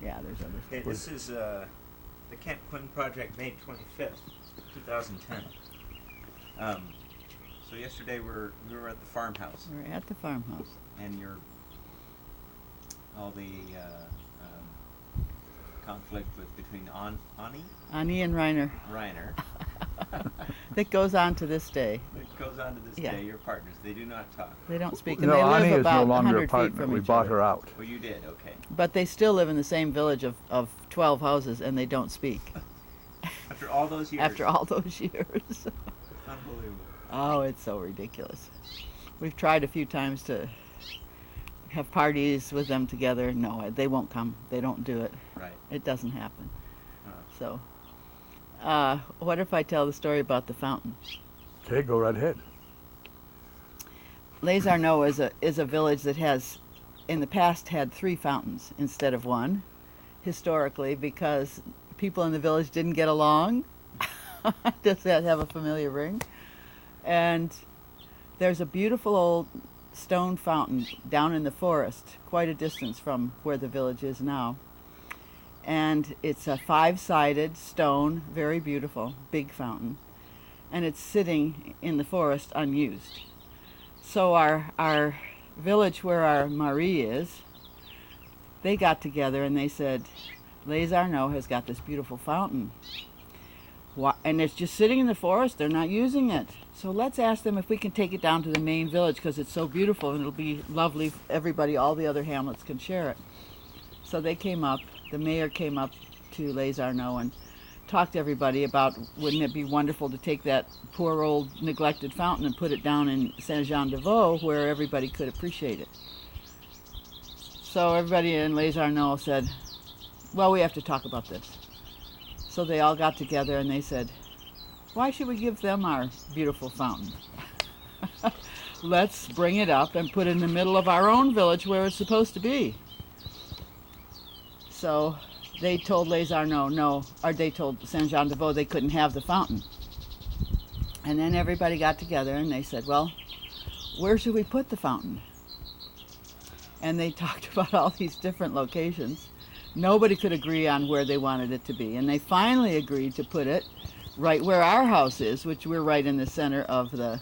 Yeah, there's other Okay, stuff. this is the Camp Quinn project, May 25th, 2010. So yesterday we were at the farmhouse, We're at the farmhouse. and all the conflict between Ani and Reiner. Reiner. That goes on to this day. It goes on to this Yeah. day. Your partners, they do not talk. They don't speak, and No, they live Ani is no about longer a 100 feet partner. from We each bought other. her out. Oh, you did? Okay. But they still live in the same village of 12 houses, and they don't speak. After all those years. After all those years. Unbelievable. Oh, it's so ridiculous. We've tried a few times to have parties with them together. No, they won't come. They don't do it. Right. It doesn't happen. Huh. So, what if I tell the story about the fountain? Okay, go right ahead. Les Arnaud is a village that has, in the past, had 3 fountains instead of 1, historically, because people in the village didn't get along. Does that have a familiar ring? And there's a beautiful old stone fountain down in the forest, quite a distance from where the village is now. And it's a 5-sided stone, very beautiful, big fountain. And it's sitting in the forest unused. So our village where our Marie is, they got together and they said, Les Arnaud has got this beautiful fountain. And it's just sitting in the forest, they're not using it. So let's ask them if we can take it down to the main village because it's so beautiful and it'll be lovely. Everybody, all the other hamlets can share it. So they came up, the mayor came up to Les Arnaud and talked to everybody about, wouldn't it be wonderful to take that poor old neglected fountain and put it down in Saint-Jean-de-Vaux where everybody could appreciate it. So everybody in Les Arnaud said, well, we have to talk about this. So they all got together and they said, why should we give them our beautiful fountain? Let's bring it up and put it in the middle of our own village where it's supposed to be. So they told Les Arnaud no, or they told Saint-Jean-de-Vaux they couldn't have the fountain. And then everybody got together and they said, well, where should we put the fountain? And they talked about all these different locations. Nobody could agree on where they wanted it to be. And they finally agreed to put it right where our house is, which we're right in the center of the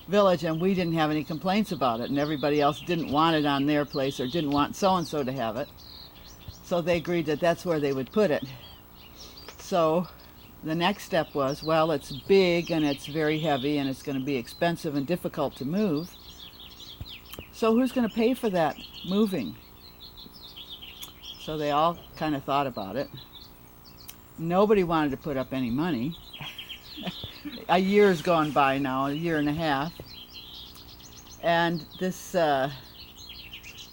village, and we didn't have any complaints about it. And everybody else didn't want it on their place or didn't want so-and-so to have it. So they agreed that that's where they would put it. So the next step was, well, it's big and it's very heavy and it's going to be expensive and difficult to move. So who's going to pay for that moving? So they all kind of thought about it. Nobody wanted to put up any money. A year's gone by now, a year and a half. And this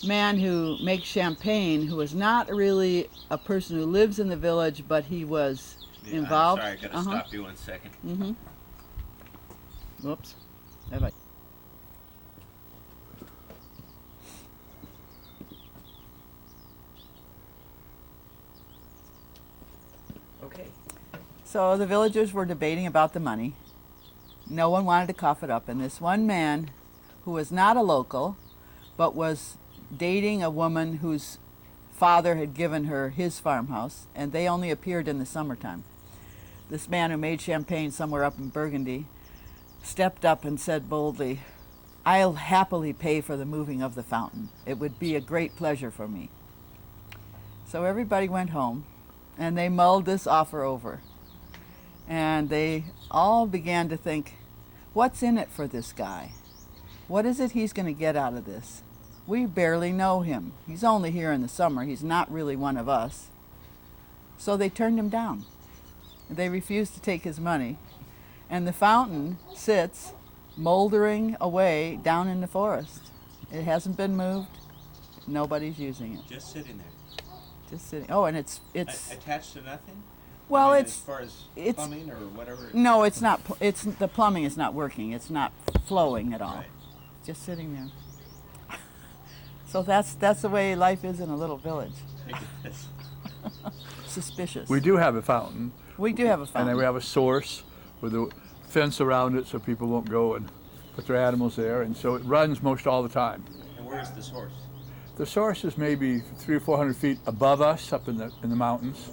man who makes champagne, who is not really a person who lives in the village, but he was involved. I'm sorry, I gotta stop you 1 second. Mm-hmm. Whoops. Have I? Okay. So the villagers were debating about the money. No one wanted to cough it up, and this one man, who was not a local, but was dating a woman whose father had given her his farmhouse, and they only appeared in the summertime. This man who made champagne somewhere up in Burgundy stepped up and said boldly, I'll happily pay for the moving of the fountain. It would be a great pleasure for me. So everybody went home, and they mulled this offer over. And they all began to think, what's in it for this guy? What is it he's going to get out of this? We barely know him. He's only here in the summer. He's not really one of us. So they turned him down. They refused to take his money. And the fountain sits moldering away down in the forest. It hasn't been moved. Nobody's using it. Just sitting there. Just sitting. Oh, and it's attached to nothing? well, I mean, it's as far as it's plumbing or whatever. no, it's not. It's the plumbing is not working. It's not flowing at all. Right. Just sitting there. So that's the way life is in a little village. Suspicious. We do have a fountain. We do have a And fountain. then we have a source with a fence around it so people won't go and put their animals there. And so it runs most all the time. And where's the source? The source is maybe 300 or 400 feet above us, up in the mountains.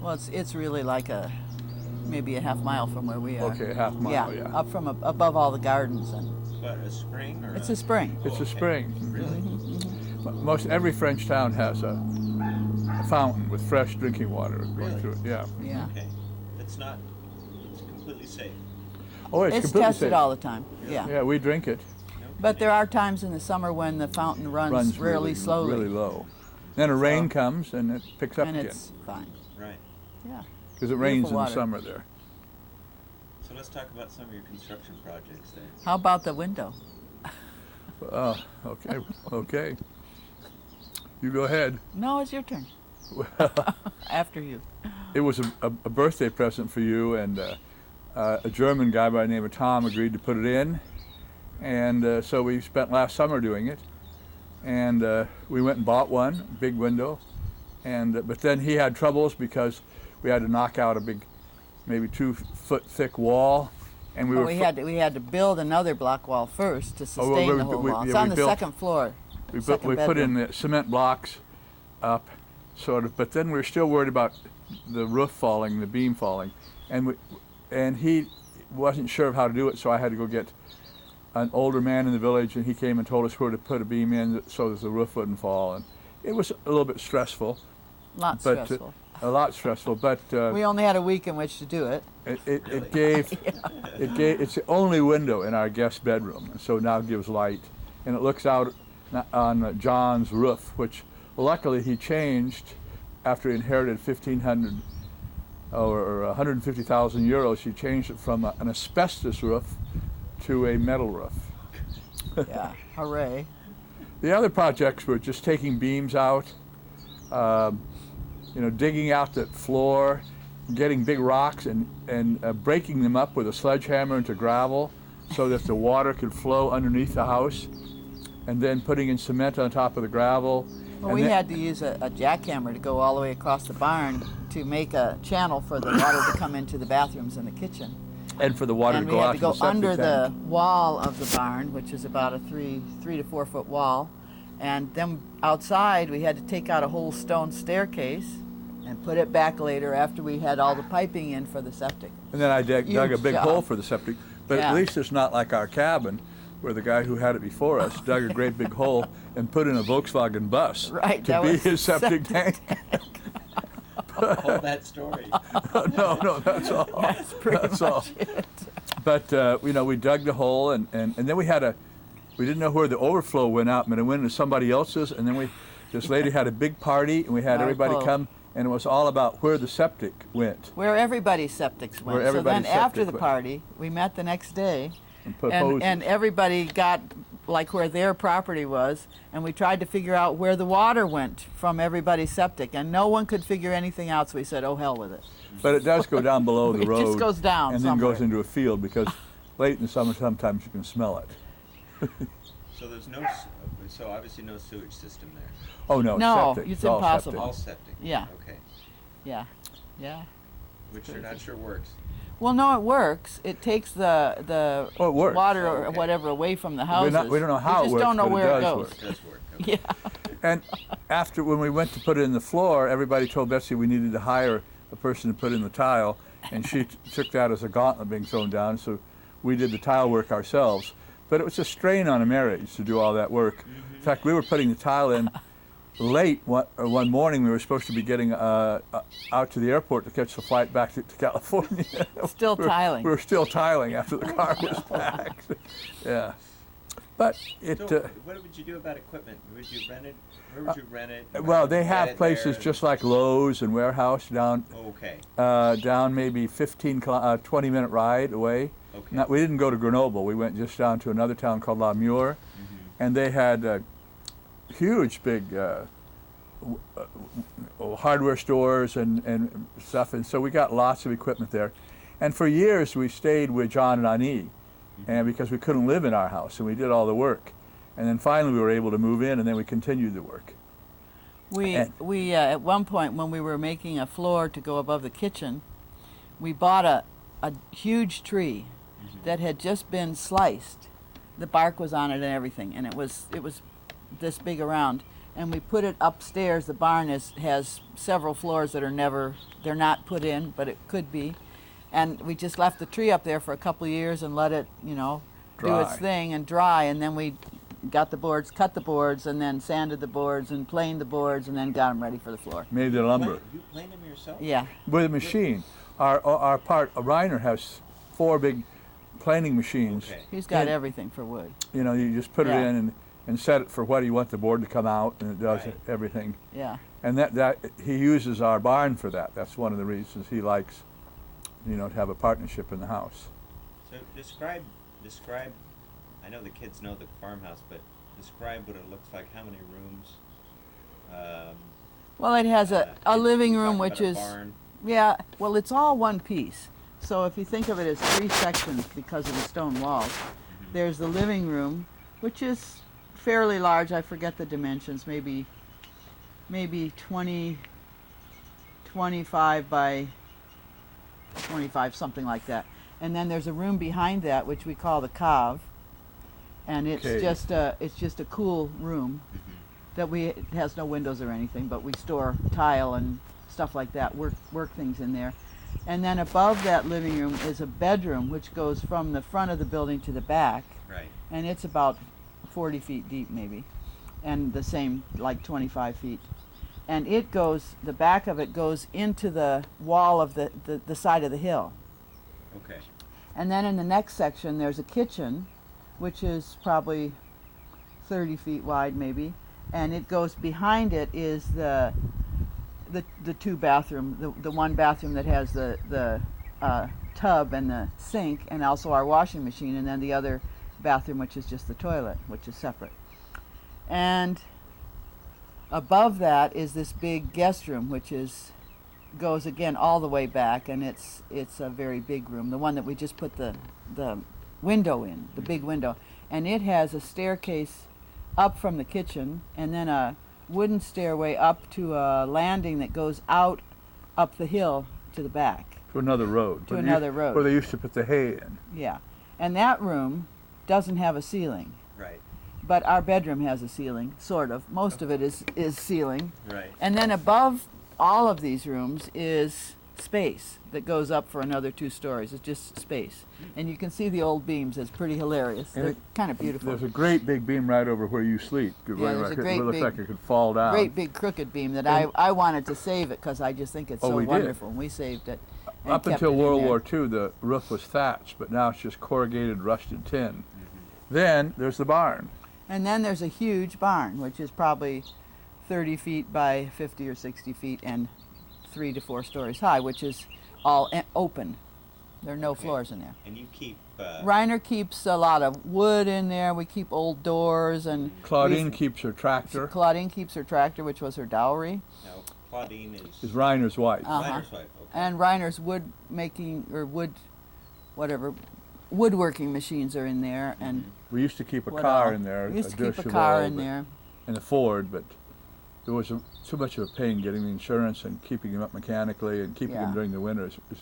Well, it's really like maybe a half mile from where we are. Okay, a half mile. Yeah. Up from above all the gardens, and What, a spring or it's a spring. It's a okay. spring. Really? Most every French town has a fountain with fresh drinking water going Really? through it. Yeah. Yeah. Okay. It's completely safe. Oh, it's It's completely tested safe. all the time. Yeah. Yeah, we drink it. No But there kidding. are times in the summer when the fountain runs really slowly, really low. Then a rain comes and it picks up and again it's fine. Right. Yeah. because it rains in the water. summer there. So let's talk about some of your construction projects there. How about the window? Oh, okay, okay. You go ahead. No, it's your turn. After you. It was a birthday present for you, and a German guy by the name of Tom agreed to put it in, and so we spent last summer doing it, and we went and bought one, big window, and but then he had troubles because we had to knock out a big, maybe 2 foot thick wall, and we Well, were we had to build another block wall first to well, sustain we- the whole we- wall. yeah, It's on we the built- second floor. we second put in bedroom. the cement blocks up, sort of, but then we were still worried about the roof falling, the beam falling, and he wasn't sure of how to do it, so I had to go get an older man in the village, and he came and told us where to put a beam in so that the roof wouldn't fall, and it was a little bit stressful, Lot but stressful. a lot stressful, but We only had a week in which to do it. it gave it's the only window in our guest bedroom, and so now it gives light, and it looks out on John's roof, which luckily he changed after he inherited 1,500 or 150,000 euros. He changed it from an asbestos roof to a metal roof. Yeah, hooray. The other projects were just taking beams out, digging out the floor, getting big rocks and breaking them up with a sledgehammer into gravel so that the water could flow underneath the house, and then putting in cement on top of the gravel. Well, And we then- had to use a jackhammer to go all the way across the barn to make a channel for the water to come into the bathrooms and the kitchen. and for the water And to we go had out to go the septic under the tank. wall of the barn, which is about a 3 to 4 foot wall. And then outside, we had to take out a whole stone staircase and put it back later after we had all the piping in for the septic. And then I dug a Huge big job. hole for the septic, but Yeah. at least it's not like our cabin, where the guy who had it before us dug a great big hole and put in a Volkswagen bus Right, to that be was his septic tank. Hold that story. No, that's all. That's pretty That's much all. it. But we dug the hole, and then we didn't know where the overflow went out, but it went into somebody else's, and then this lady had a big party, and we had Our everybody clothes. come, and it was all about where the septic went. Where everybody's septics went. Where So everybody's then after septic the went. party, we met the next day, And proposed. and everybody got like where their property was, and we tried to figure out where the water went from everybody's septic, and no one could figure anything out, so we said, oh, hell with it. But it does go down below the It road. just goes down and then goes somewhere. into a field, because late in the summer sometimes you can smell it. So there's so obviously no sewage system there. Oh no, No, septic. it's all impossible. septic. All septic. Yeah. Okay. Yeah, yeah. Which you're not sure works. Well, no, it works. It takes the Oh, it works. water Oh, or okay. whatever away from the We houses. don't know how we it just works, don't know but it where it does goes. work. It does work. Okay. Yeah. And after, when we went to put it in the floor, everybody told Betsy we needed to hire a person to put in the tile, and she took that as a gauntlet being thrown down, so we did the tile work ourselves. But it was a strain on a marriage to do all that work. In fact, we were putting the tile in late one morning. We were supposed to be getting out to the airport to catch the flight back to California. Still tiling. We were still tiling after the car was packed. Yeah. But it... So what would you do about equipment? Would you rent it? Where would you rent it? well, they Get have it places there? just like Lowe's and Warehouse down Okay. down maybe 20-minute ride away. Okay. We didn't go to Grenoble. We went just down to another town called La Mure, and they had huge, big hardware stores and stuff, and so we got lots of equipment there. And for years we stayed with John and Annie, and because we couldn't live in our house, and we did all the work. And then finally we were able to move in, and then we continued the work. We And- at one point when we were making a floor to go above the kitchen, we bought a huge tree that had just been sliced. The bark was on it and everything, and it was this big around, and we put it upstairs. The barn has several floors that they're not put in, but it could be. And we just left the tree up there for a couple of years and let it, do its Dry. thing and dry. And then we got the boards, cut the boards, and then sanded the boards and planed the boards, and then got them ready for the floor. Made the lumber You planed them yourself? Yeah. with a machine. Our Reiner has 4 big planing machines. Okay. He's got And- everything for wood. You just put Yeah. it in and set it for what you want the board to come out, and it does Right. everything. Yeah. And that he uses our barn for that. That's one of the reasons he likes, to have a partnership in the house. So describe. I know the kids know the farmhouse, but describe what it looks like. How many rooms? Well, it has a You living room, talked which about a is, barn. yeah, well, it's all one piece. So if you think of it as 3 sections because of the stone walls, there's the living room, which is fairly large. I forget the dimensions, maybe 25 by 25, something like that. And then there's a room behind that, which we call the cave, and it's Cave. just a cool room that it has no windows or anything, but we store tile and stuff like that, work things in there. And then above that living room is a bedroom, which goes from the front of the building to the back, Right. and it's about 40 feet deep maybe, and the same, like 25 feet. And the back of it goes into the wall of the side of the hill. Okay. And then in the next section, there's a kitchen, which is probably 30 feet wide maybe, and it goes behind it is the 2 bathroom, the one bathroom that has the tub and the sink, and also our washing machine, and then the other bathroom, which is just the toilet, which is separate. And above that is this big guest room, which goes again all the way back, and it's a very big room, the one that we just put the window in, the big window, and it has a staircase up from the kitchen, and then a wooden stairway up to a landing that goes out up the hill to the back. To another road. To another road. Where they used to put the hay in. Yeah, and that room doesn't have a ceiling, Right. but our bedroom has a ceiling, sort of. Most of it is ceiling. Right. And then above all of these rooms is space that goes up for another 2 stories. It's just space. And you can see the old beams. It's pretty hilarious. And They're kind of beautiful. There's a great big beam right over where you sleep. there's a great it looks big- like it could fall down. Great big crooked beam that And- I wanted to save it because I just think it's Oh, so we did. wonderful. And we saved it. and Up kept until it in World there. War II, the roof was thatched, but now it's just corrugated rusted tin. Then there's the barn. And then there's a huge barn, which is probably 30 feet by 50 or 60 feet and 3 to 4 stories high, which is all open. There are no Okay. floors in there. And you keep. Reiner keeps a lot of wood in there. We keep old doors, and Claudine keeps her tractor. Claudine keeps her tractor, which was her dowry, Now, Claudine Is is Reiner's wife. Reiner's wife. Okay. and Reiner's woodworking machines are in there, and We used to keep a what car else? in there. We used to deux keep a car chevaux, in but- there. And a Ford, but there was too much of a pain getting the insurance and keeping him up mechanically and keeping Yeah. him during the winter. It was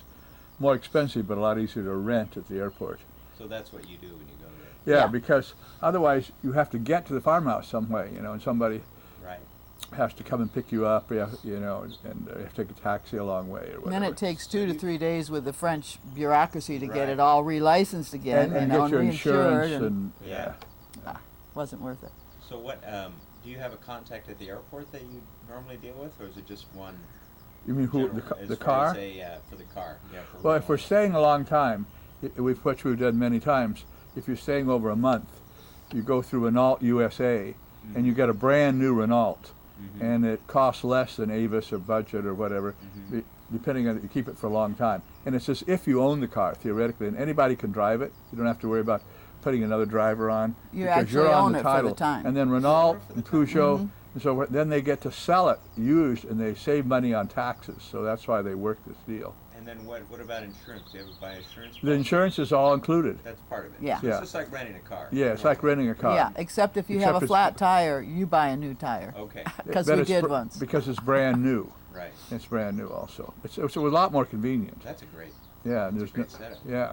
more expensive, but a lot easier to rent at the airport. So that's what you do when you go there. Yeah, Yeah. because otherwise you have to get to the farmhouse some way, and somebody Right. has to come and pick you up, and you have to take a taxi a long way or whatever. And then it takes 2 to 3 days with the French bureaucracy to get Right. it all relicensed again, and you know, get your and reinsured, insurance and and Yeah. wasn't worth it. So what? Do you have a contact at the airport that you normally deal with, or is it just one? You mean who general, the as car? far as for the car. Yeah. For Well, if we're rental. staying a long time, which we've done many times, if you're staying over a month, you go through Renault USA, and you get a brand new Renault, and it costs less than Avis or Budget or whatever, depending on you keep it for a long time. And it's as if you own the car theoretically, and anybody can drive it. You don't have to worry about putting another driver on You because actually you're on own the it for the title. time. And then Renault and Peugeot, and so then they get to sell it used, and they save money on taxes. So that's why they work this deal. And then what about insurance? Do you have to buy insurance? The policy? insurance is all included. That's part of it. Yeah. So Yeah. It's just like renting a car. Yeah, it's like renting a car. Yeah, except if you Except have a it's- flat tire, you buy a new tire. Okay. Because But we it's did br- once. Because it's brand new. Right. It's brand new also. It's a lot more convenient. That's a great. Yeah, and That's a there's great setup. yeah.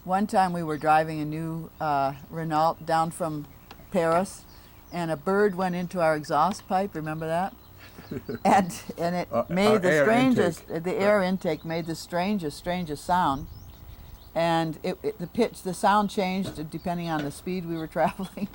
One time we were driving a new Renault down from Paris, and a bird went into our exhaust pipe. Remember that? and it made the air strangest. intake. The air intake made the strangest sound, and the sound changed depending on the speed we were traveling.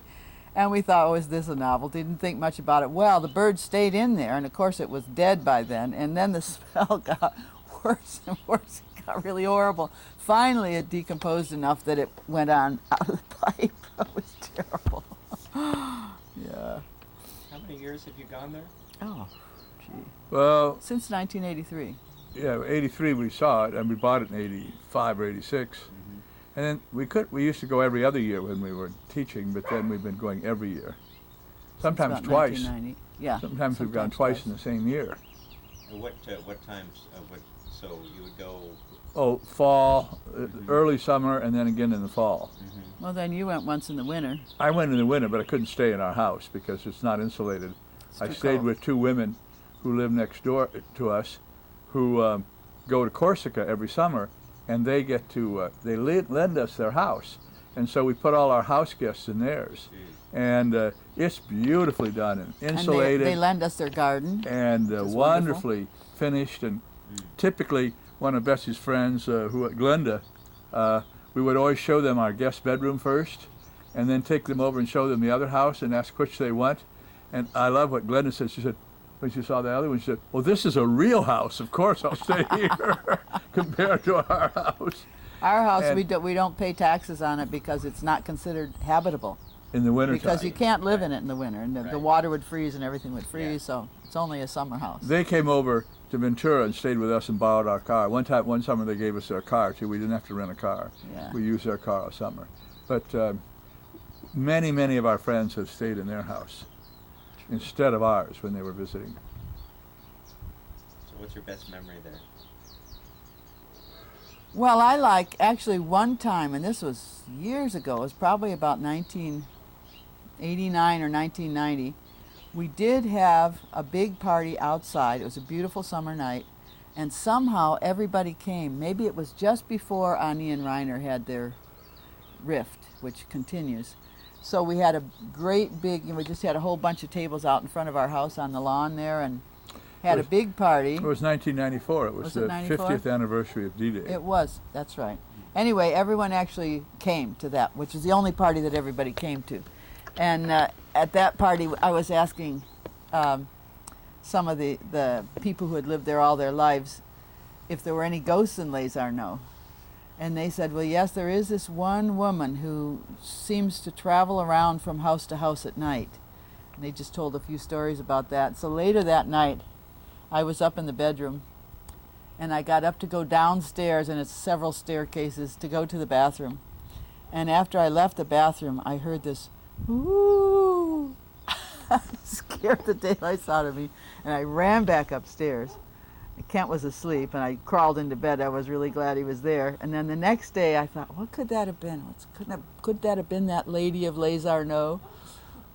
And we thought, oh, is this a novelty? Didn't think much about it. Well, the bird stayed in there, and of course it was dead by then. And then the smell got worse and worse. It got really horrible. Finally, it decomposed enough that it went on out of the pipe. It was terrible. Yeah. How many years have you gone there? Oh, gee. Well, Since 1983. yeah, 83 we saw it, and we bought it in 85 or 86. And then we used to go every other year when we were teaching, but then we've been going every year. Sometimes Since about twice. 1990. Yeah. Sometimes we've gone twice in the same year. And what times? So you would go. Oh, fall, early summer, and then again in the fall. Well, then you went once in the winter. I went in the winter, but I couldn't stay in our house because it's not insulated. It's I too stayed cold. with two women who live next door to us, who go to Corsica every summer, and they get to lend us their house, and so we put all our house guests in theirs, and it's beautifully done and insulated. And they lend us their garden. And It's wonderfully finished. And typically, one of Betsy's friends, Glenda, we would always show them our guest bedroom first, and then take them over and show them the other house and ask which they want. And I love what Glenda said. She said, when she saw the other one, she said, "Well, this is a real house. Of course, I'll stay here compared to our house." Our house, And- we don't pay taxes on it because it's not considered habitable. In the winter Because time. you can't live in it in the winter, and the Right. water would freeze and everything would freeze, Yeah. so it's only a summer house. They came over to Ventura and stayed with us and borrowed our car. One summer they gave us their car too. We didn't have to rent a car. Yeah. We used their car all summer. But many of our friends have stayed in their house instead of ours when they were visiting. So what's your best memory there? Well, I like, actually one time, and this was years ago, it was probably about 1989 or 1990, we did have a big party outside. It was a beautiful summer night, and somehow everybody came. Maybe it was just before Ani and Reiner had their rift, which continues. So we had a great big, we just had a whole bunch of tables out in front of our house on the lawn there, and had a big party. It was 1994. It was Was it the 94? 50th anniversary of D-Day. It was, that's right. Anyway, everyone actually came to that, which is the only party that everybody came to. And at that party, I was asking some of the people who had lived there all their lives if there were any ghosts in Les Arnaud. And they said, well, yes, there is this one woman who seems to travel around from house to house at night. And they just told a few stories about that. So later that night, I was up in the bedroom, and I got up to go downstairs, and it's several staircases to go to the bathroom. And after I left the bathroom, I heard this, ooh, scared the daylights out of me, and I ran back upstairs. Kent was asleep, and I crawled into bed. I was really glad he was there. And then the next day, I thought, what could that have been? Could that have been that lady of Les Arnaud?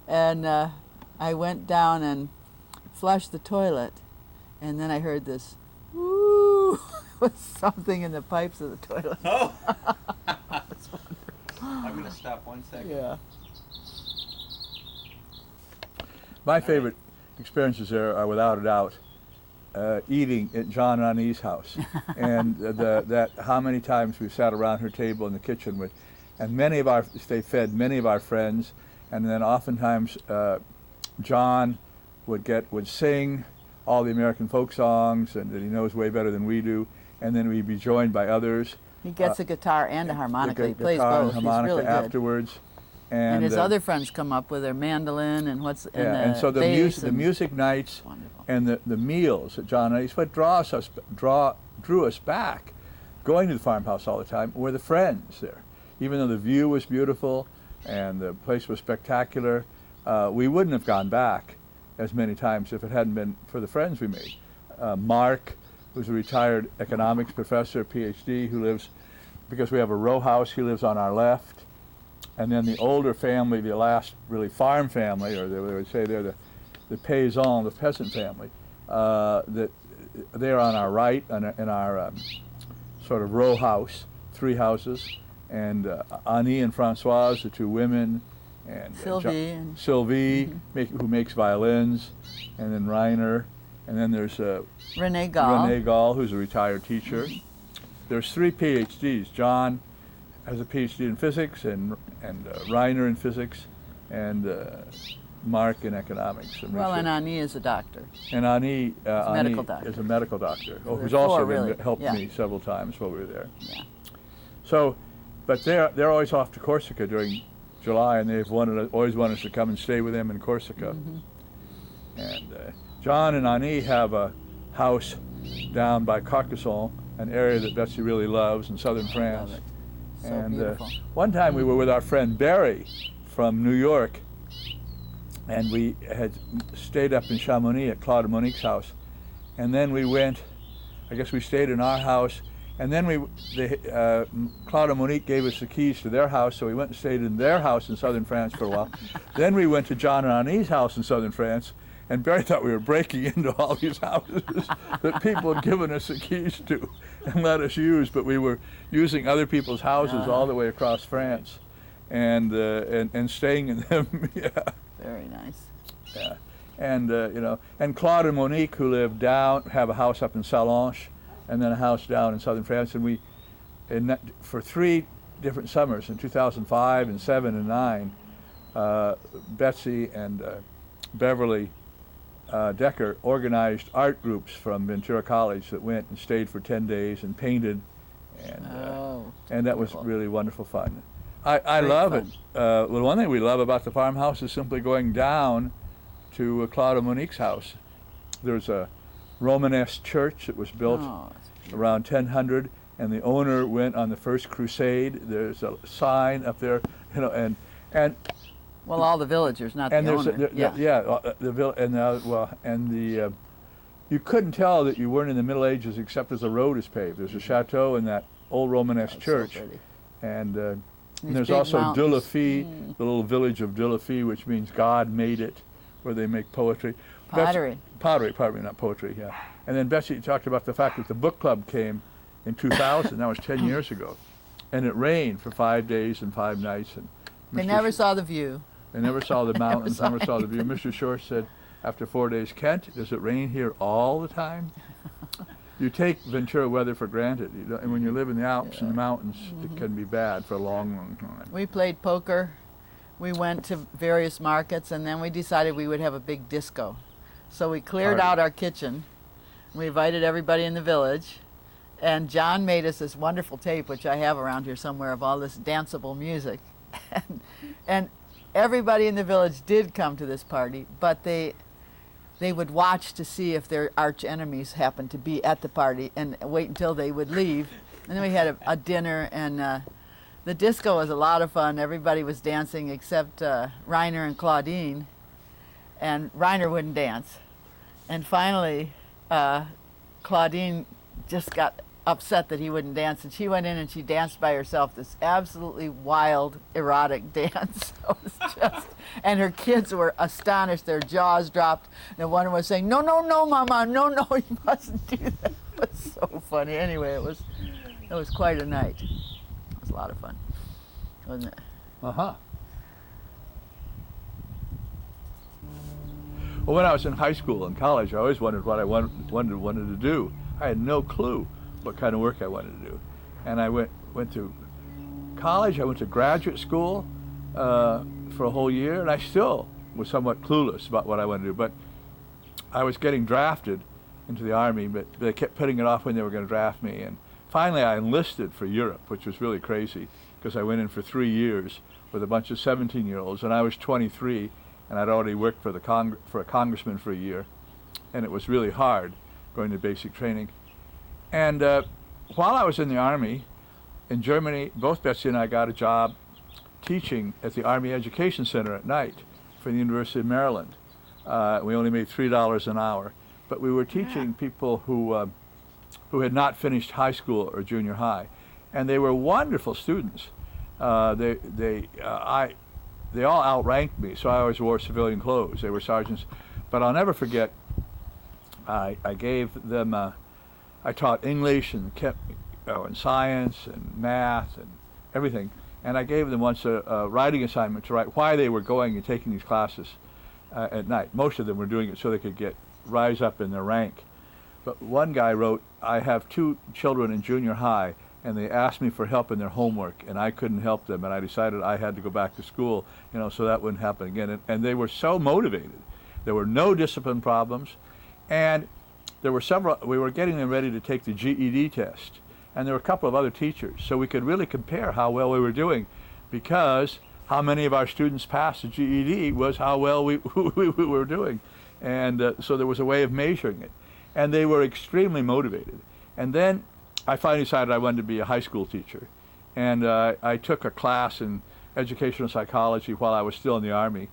And I went down and flushed the toilet, and then I heard this, ooh, with something in the pipes of the toilet. Oh! I'm going to stop 1 second. Yeah. My favorite experiences there are, without a doubt, eating at John and Ani's house, and how many times we sat around her table in the kitchen with, and they fed many of our friends, and then oftentimes John would sing all the American folk songs, and that he knows way better than we do, and then we'd be joined by others. He gets a guitar and a harmonica. The He plays guitar and both. He's harmonica really good. afterwards, And his other friends come up with their mandolin and and so the bass music nights wonderful. and the meals at John and Ani's, what drew us back, going to the farmhouse all the time, were the friends there. Even though the view was beautiful and the place was spectacular, we wouldn't have gone back as many times if it hadn't been for the friends we made. Mark, who's a retired economics professor, PhD, who lives, because we have a row house, he lives on our left. And then the older family, the last really farm family, or they would say they're the paysan, the peasant family, that they're on our right in our sort of row house, 3 houses. And Annie and Francoise, the 2 women, and Sylvie and Sylvie, who makes violins, and then Reiner, and then there's Renee Gall. Renee Gall, who's a retired teacher. There's 3 PhDs. John has a PhD in physics, and Reiner in physics, and Mark in economics. And Well, research. and Ani is a doctor. And Ani, medical doctor. is a medical doctor, So who's there's also 4, really. helped Yeah. me several times while we were there. Yeah. So, but they're always off to Corsica during July, and they've always wanted us to come and stay with them in Corsica. And John and Ani have a house down by Carcassonne, an area that Betsy really loves in southern France. Love it. So And beautiful. one time we were with our friend Barry from New York, and we had stayed up in Chamonix at Claude and Monique's house. And then we went, I guess we stayed in our house, and then Claude and Monique gave us the keys to their house, so we went and stayed in their house in southern France for a while. Then we went to John and Ani's house in southern France, and Barry thought we were breaking into all these houses that people had given us the keys to and let us use, but we were using other people's houses all the way across France, and staying in them. Yeah. Very nice. Yeah, and and Claude and Monique, who live down, have a house up in Salanches, and then a house down in southern France. And for 3 different summers, in 2005 and 7 and 9, Betsy and Beverly Decker organized art groups from Ventura College that went and stayed for 10 days and painted, and that was really wonderful fun. I love it. The one thing we love about the farmhouse is simply going down to Claude and Monique's house. There's a Romanesque church that was built around 1000, and the owner went on the first crusade. There's a sign up there, and well, all the villagers, not the owner. You couldn't tell that you weren't in the Middle Ages except as the road is paved. There's a chateau and that old Romanesque church, so and These there's big also mountains. De La Fille, the little village of De La Fille, which means God made it, where they make poetry. Pottery. Pottery, not poetry, yeah. And then Betsy talked about the fact that the book club came in 2000, that was 10 years ago, and it rained for 5 days and 5 nights. And They Mr. never saw the view. They never saw the mountains, never saw the view. Mr. Shore said, after 4 days, Kent, does it rain here all the time? You take Ventura weather for granted, and when you live in the Alps and the mountains, it can be bad for a long, long time. We played poker. We went to various markets, and then we decided we would have a big disco. So we cleared out our kitchen. We invited everybody in the village, and John made us this wonderful tape, which I have around here somewhere, of all this danceable music. And everybody in the village did come to this party, but they would watch to see if their arch enemies happened to be at the party and wait until they would leave. And then we had a dinner, and the disco was a lot of fun. Everybody was dancing except Reiner and Claudine, and Reiner wouldn't dance. And finally, Claudine just got upset that he wouldn't dance, and she went in and she danced by herself this absolutely wild, erotic dance. It was just, and her kids were astonished, their jaws dropped, and one was saying, no, no, no, Mama, no, no, you mustn't do that. It was so funny. Anyway, it was quite a night. It was a lot of fun, wasn't it? Uh-huh. Well, when I was in high school and college, I always wondered what I wanted to do. I had no clue what kind of work I wanted to do. And I went to college, I went to graduate school for a whole year, and I still was somewhat clueless about what I wanted to do. But I was getting drafted into the Army, but they kept putting it off when they were going to draft me. And finally I enlisted for Europe, which was really crazy, because I went in for 3 years with a bunch of 17-year-olds, and I was 23, and I'd already worked for a congressman for a year, and it was really hard going to basic training. And while I was in the Army in Germany, both Betsy and I got a job teaching at the Army Education Center at night for the University of Maryland. We only made $3 an hour, but we were teaching people who had not finished high school or junior high, and they were wonderful students. They all outranked me, so I always wore civilian clothes. They were sergeants, but I'll never forget. I gave them. I taught English and and science and math and everything, And I gave them once a writing assignment to write why they were going and taking these classes at night. Most of them were doing it so they could rise up in their rank. But one guy wrote, I have 2 children in junior high, and they asked me for help in their homework, and I couldn't help them, and I decided I had to go back to school, so that wouldn't happen again. And they were so motivated. There were no discipline problems, and there were we were getting them ready to take the GED test, and there were a couple of other teachers, so we could really compare how well we were doing, because how many of our students passed the GED was how well we were doing. And so there was a way of measuring it. And they were extremely motivated. And then I finally decided I wanted to be a high school teacher. And I took a class in educational psychology while I was still in the Army,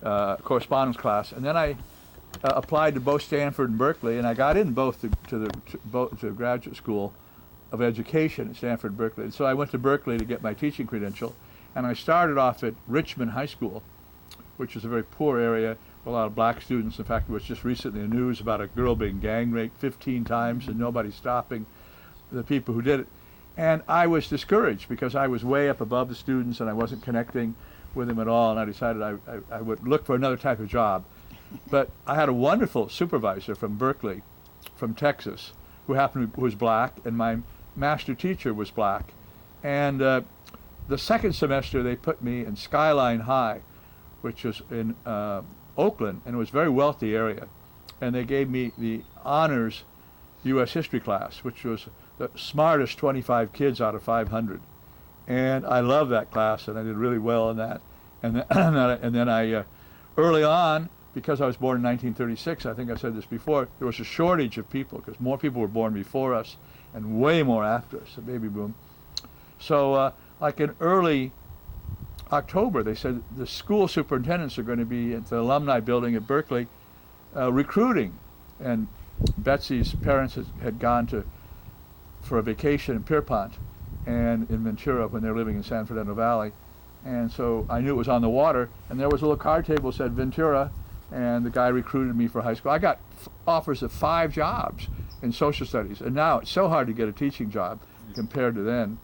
correspondence class. And then I applied to both Stanford and Berkeley, and I got in both to the graduate school of education at Stanford and Berkeley. And so I went to Berkeley to get my teaching credential. And I started off at Richmond High School, which is a very poor area, a lot of black students. In fact, there was just recently a news about a girl being gang raped 15 times and nobody stopping the people who did it. And I was discouraged because I was way up above the students and I wasn't connecting with them at all, and I decided I would look for another type of job. But I had a wonderful supervisor from Berkeley, from Texas, who was black, and my master teacher was black. And the second semester they put me in Skyline High, which was in Oakland, and it was a very wealthy area. And they gave me the honors U.S. history class, which was the smartest 25 kids out of 500. And I loved that class, and I did really well in that. And then I early on, because I was born in 1936, I think I said this before, there was a shortage of people because more people were born before us and way more after us, the baby boom. So like in early October, they said the school superintendents are going to be at the alumni building at Berkeley recruiting. And Betsy's parents had gone for a vacation in Pierpont and in Ventura when they were living in San Fernando Valley. And so I knew it was on the water, and there was a little card table that said Ventura, and the guy recruited me for high school. I got offers of 5 jobs in social studies, and now it's so hard to get a teaching job compared to then.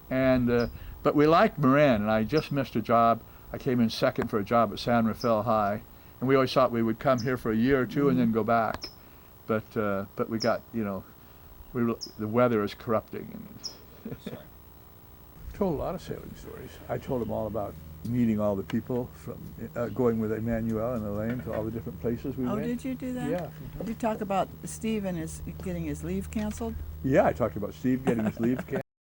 And but we liked Marin, and I just missed a job. I came in second for a job at San Rafael High, and we always thought we would come here for a year or two and then go back. But we got, the weather is corrupting. And Sorry. told a lot of sailing stories. I told them all about meeting all the people from going with Emmanuel and Elaine to all the different places we went. Oh, did you do that? Yeah. Did you talk about Steve and getting his leave canceled? Yeah, I talked about Steve getting his leave canceled.